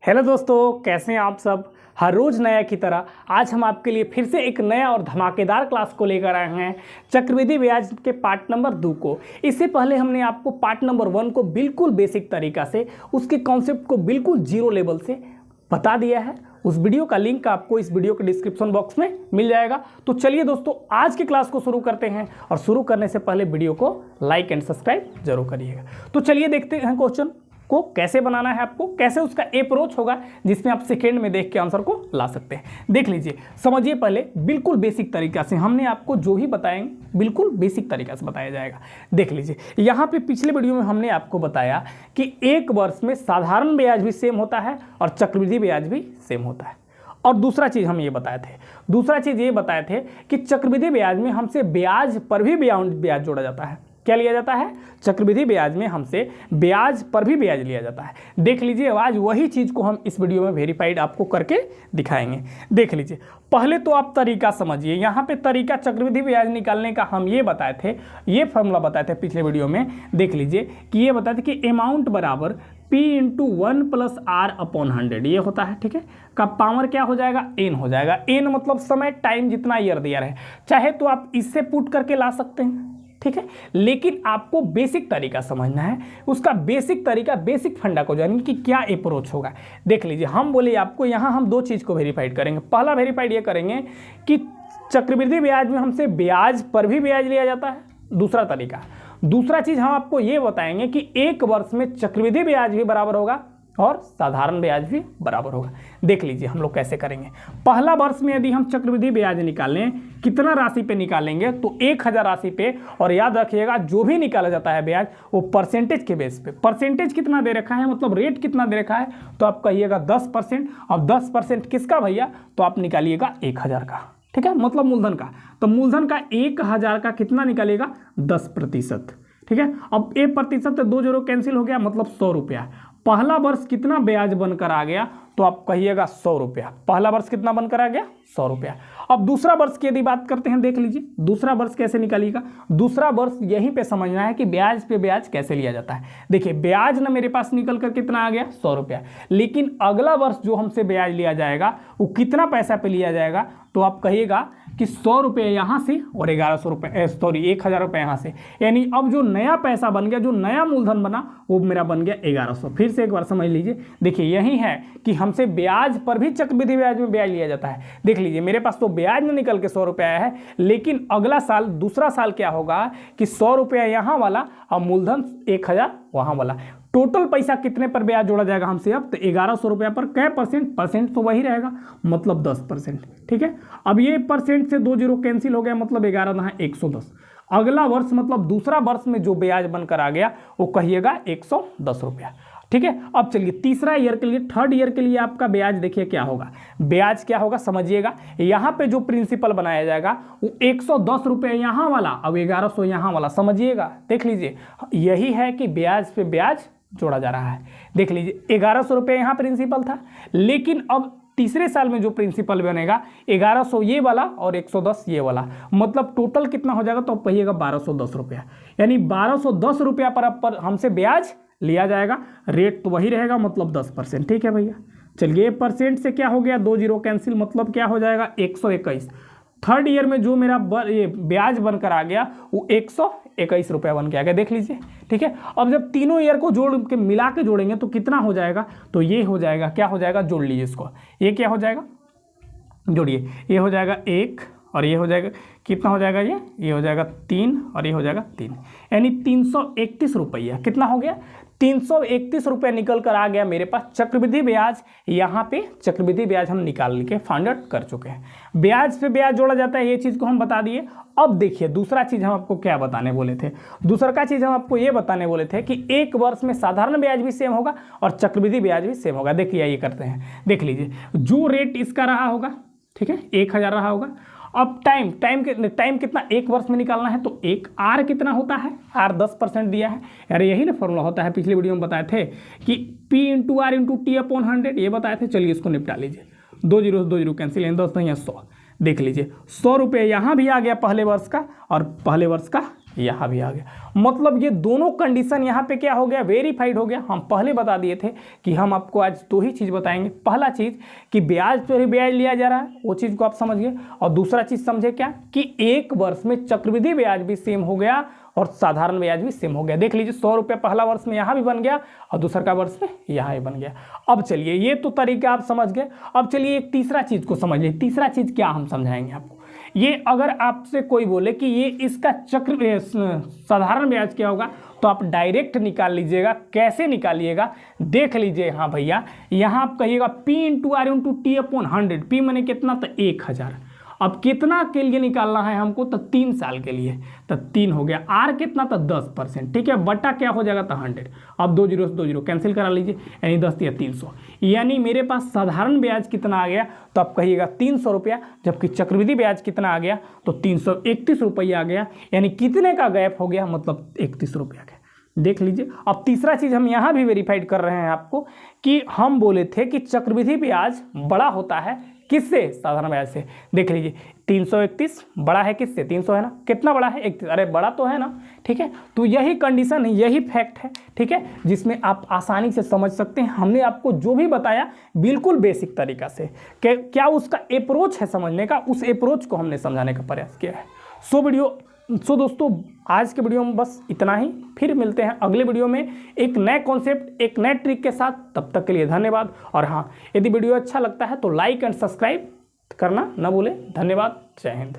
Hello दोस्तों, कैसे हैं आप सब। हर रोज़ नया की तरह आज हम आपके लिए फिर से एक नया और धमाकेदार क्लास को लेकर आए हैं चक्रवृद्धि ब्याज के पार्ट नंबर 2 को। इससे पहले हमने आपको पार्ट नंबर 1 को बिल्कुल बेसिक तरीका से उसके कॉन्सेप्ट को बिल्कुल जीरो लेवल से बता दिया है। उस वीडियो का लिंक आपको इस वीडियो के डिस्क्रिप्शन बॉक्स में मिल जाएगा। तो चलिए दोस्तों, आज की क्लास को शुरू करते हैं और शुरू करने से पहले वीडियो को लाइक एंड सब्सक्राइब जरूर करिएगा। तो चलिए देखते हैं क्वेश्चन को कैसे बनाना है, आपको कैसे उसका अप्रोच होगा जिसमें आप सेकेंड में देख के आंसर को ला सकते हैं। देख लीजिए, समझिए पहले बिल्कुल बेसिक तरीका से हमने आपको जो ही बताएंगे बिल्कुल बेसिक तरीका से बताया जाएगा। देख लीजिए, यहाँ पे पिछले वीडियो में हमने आपको बताया कि एक वर्ष में साधारण ब्याज भी सेम होता है और चक्रवृद्धि ब्याज भी सेम होता है। और दूसरा चीज़ हम ये बताए थे कि चक्रवृद्धि ब्याज में हमसे ब्याज पर भी ब्याज जोड़ा जाता है। क्या लिया जाता है? चक्रवृद्धि ब्याज में हमसे ब्याज पर भी ब्याज लिया जाता है। देख लीजिए, आज वही चीज़ को हम इस वीडियो में वेरीफाइड आपको करके दिखाएंगे। देख लीजिए, पहले तो आप तरीका समझिए। यहाँ पे तरीका चक्रवृद्धि ब्याज निकालने का हम ये बताए थे, ये फॉर्मूला बताए थे पिछले वीडियो में। देख लीजिए कि ये बताए थे कि अमाउंट बराबर P × 1 + R/100 ये होता है। ठीक है, का पावर क्या हो जाएगा? n हो जाएगा। n मतलब समय, टाइम, जितना ईयर दिया रहे। चाहे तो आप इससे पुट करके ला सकते हैं, ठीक है, लेकिन आपको बेसिक तरीका समझना है। उसका बेसिक तरीका, बेसिक फंडा को जानेंगे कि क्या अप्रोच होगा। देख लीजिए, हम बोले आपको यहाँ हम दो चीज़ को वेरीफाइड करेंगे। पहला वेरीफाइड ये करेंगे कि चक्रवृद्धि ब्याज में हमसे ब्याज पर भी ब्याज लिया जाता है। दूसरा तरीका, दूसरा चीज़ हम आपको ये बताएंगे कि एक वर्ष में चक्रवृद्धि ब्याज भी बराबर होगा और साधारण ब्याज भी बराबर होगा। देख लीजिए हम लोग कैसे करेंगे। पहला वर्ष में यदि हम चक्रवृद्धि ब्याज निकालें, कितना राशि पे निकालेंगे? तो 1000 राशि पे। और याद रखिएगा, जो भी निकाला जाता है ब्याज वो परसेंटेज के बेस पे। परसेंटेज कितना दे रखा है, मतलब रेट कितना दे रखा है, तो आप कहिएगा 10%। और 10% किसका भैया? तो आप निकालिएगा 1000 का, ठीक है, मतलब मूलधन का। तो मूलधन का 1000 का कितना निकालेगा? 10%, ठीक है। अब 1% से 2 जीरो कैंसिल हो गया, मतलब 100 रुपया। पहला वर्ष कितना ब्याज बनकर आ गया? तो आप कहिएगा 100 रुपया। पहला वर्ष कितना बनकर आ गया? 100 रुपया। अब दूसरा वर्ष की यदि बात करते हैं, देख लीजिए दूसरा वर्ष कैसे निकालिएगा। दूसरा वर्ष यहीं पे समझना है कि ब्याज पे ब्याज कैसे लिया जाता है। देखिए, ब्याज ना मेरे पास निकल कर कितना आ गया? 100 रुपया। लेकिन अगला वर्ष जो हमसे ब्याज लिया जाएगा वो कितना पैसा पे लिया जाएगा? तो आप कहिएगा कि 100 रुपये यहाँ से और 1100 रुपये, सॉरी 1000 रुपये यहाँ से। यानी अब जो नया पैसा बन गया, जो नया मूलधन बना, वो मेरा बन गया 1100। फिर से एक बार समझ लीजिए। देखिए, यही है कि हमसे ब्याज पर भी चक्रवृद्धि ब्याज में ब्याज लिया जाता है। देख लीजिए, मेरे पास तो ब्याज में निकल के 100 रुपये आया है, लेकिन अगला साल, दूसरा साल क्या होगा कि 100 रुपया यहाँ वाला और मूलधन 1000 वहाँ वाला। टोटल पैसा कितने पर ब्याज जोड़ा जाएगा हमसे? अब तो 1100 रुपया पर कै परसेंट? परसेंट तो वही रहेगा, मतलब 10%, ठीक है। अब ये परसेंट से 2 जीरो कैंसिल हो गया, मतलब 11 110। अगला वर्ष मतलब दूसरा वर्ष में जो ब्याज बनकर आ गया वो कहिएगा 110 रुपया, ठीक है। अब चलिए तीसरा ईयर के लिए, थर्ड ईयर के लिए आपका ब्याज देखिए क्या होगा। ब्याज क्या होगा समझिएगा। यहाँ पे जो प्रिंसिपल बनाया जाएगा वो 110 रुपये यहाँ वाला, अब 1100 यहाँ वाला, समझिएगा। देख लीजिए, यही है कि ब्याज पे ब्याज जोड़ा जा रहा है। देख लीजिए, 1100 रुपये यहाँ प्रिंसिपल था, लेकिन अब तीसरे साल में जो प्रिंसिपल बनेगा 1100 ये वाला और 110 ये वाला, मतलब टोटल कितना हो जाएगा? तो आप कहिएगा 1210 रुपया। यानी 1210 रुपया पर हमसे ब्याज लिया जाएगा। रेट तो वही रहेगा, मतलब 10%, ठीक है भैया। चलिए, परसेंट से क्या हो गया? 2 जीरो कैंसिल, मतलब क्या हो जाएगा? 121। थर्ड ईयर में जो मेरा ये ब्याज बनकर आ गया वो 121 रुपया बन के आ गया। देख लीजिए, ठीक है। अब जब तीनों ईयर को जोड़ के मिला के जोड़ेंगे तो कितना हो जाएगा? तो ये हो जाएगा, क्या हो जाएगा? जोड़ लीजिए इसको। ये क्या हो जाएगा? जोड़िए, ये हो जाएगा 1 और ये हो जाएगा, कितना हो जाएगा? ये हो जाएगा 3 और ये हो जाएगा 3, यानी 331 रुपया। कितना हो गया? 331 रुपये निकल कर आ गया मेरे पास चक्रवृद्धि ब्याज। यहाँ पे चक्रवृद्धि ब्याज हम निकाल के फाइंड आउट कर चुके हैं। ब्याज पे ब्याज जोड़ा जाता है, ये चीज़ को हम बता दिए। अब देखिए, दूसरा चीज़ हम आपको क्या बताने बोले थे। दूसरा का चीज़ हम आपको ये बताने बोले थे कि एक वर्ष में साधारण ब्याज भी सेम होगा और चक्रवृद्धि ब्याज भी सेम होगा। देखिए, ये करते हैं। देख लीजिए, जो रेट इसका रहा होगा, ठीक है, 1000 रहा होगा। अब टाइम कितना एक वर्ष में निकालना है? तो एक आर कितना होता है? आर 10% दिया है यार, यही ना फॉर्मूला होता है। पिछले वीडियो में बताए थे कि P × R × T/100 ये बताए थे। चलिए इसको निपटा लीजिए। 2 जीरो कैंसिल, 10 नहीं 100। देख लीजिए, 100 रुपये यहाँ भी आ गया पहले वर्ष का और पहले वर्ष का यहाँ भी आ गया। मतलब ये दोनों कंडीशन यहाँ पे क्या हो गया, वेरीफाइड हो गया। हम पहले बता दिए थे कि हम आपको आज दो ही चीज़ बताएंगे। पहला चीज़ कि ब्याज पर ही ब्याज लिया जा रहा है, वो चीज़ को आप समझ गए। और दूसरा चीज़ समझे क्या कि एक वर्ष में चक्रवृद्धि ब्याज भी सेम हो गया और साधारण ब्याज भी सेम हो गया। देख लीजिए 100 रुपये पहला वर्ष में यहाँ भी बन गया और दूसरा का वर्ष में यहाँ भी बन गया। अब चलिए ये तो तरीका आप समझ गए। अब चलिए एक तीसरा चीज़ को समझ लीजिए। तीसरा चीज़ क्या हम समझाएंगे आपको। ये अगर आपसे कोई बोले कि ये इसका चक्र साधारण ब्याज क्या होगा, तो आप डायरेक्ट निकाल लीजिएगा। कैसे निकालिएगा देख लीजिए। हाँ भैया, यहाँ आप कहिएगा P into R into T upon 100। P मैंने कितना, तो 1000। अब कितना के लिए निकालना है हमको, तो 3 साल के लिए, तो 3 हो गया। आर कितना, तो 10%, ठीक है। बटा क्या हो जाएगा, तो 100। अब 2 जीरो से 2 जीरो कैंसिल करा लीजिए, यानी 10 या 300। यानी मेरे पास साधारण ब्याज कितना आ गया, तो आप कहिएगा 300 रुपया, जबकि चक्रवृद्धि ब्याज कितना आ गया, तो 331 रुपया आ गया। यानी कितने का गैप हो गया, मतलब 31 रुपया का। देख लीजिए। अब तीसरा चीज़ हम यहाँ भी वेरीफाइड कर रहे हैं आपको कि हम बोले थे कि चक्रवृद्धि ब्याज बड़ा होता है किससे, साधारण ब्याज से। देख लीजिए 331 बड़ा है किससे, 300 है ना। कितना बड़ा है, 31। अरे बड़ा तो है ना, ठीक है। तो यही कंडीशन है, यही फैक्ट है, ठीक है, जिसमें आप आसानी से समझ सकते हैं। हमने आपको जो भी बताया बिल्कुल बेसिक तरीका से, क्या उसका अप्रोच है समझने का, उस अप्रोच को हमने समझाने का प्रयास किया है। सो दोस्तों आज के वीडियो में बस इतना ही। फिर मिलते हैं अगले वीडियो में एक नए कॉन्सेप्ट, एक नए ट्रिक के साथ। तब तक के लिए धन्यवाद। और हाँ, यदि वीडियो अच्छा लगता है तो लाइक एंड सब्सक्राइब करना ना भूलें। धन्यवाद। जय हिंद।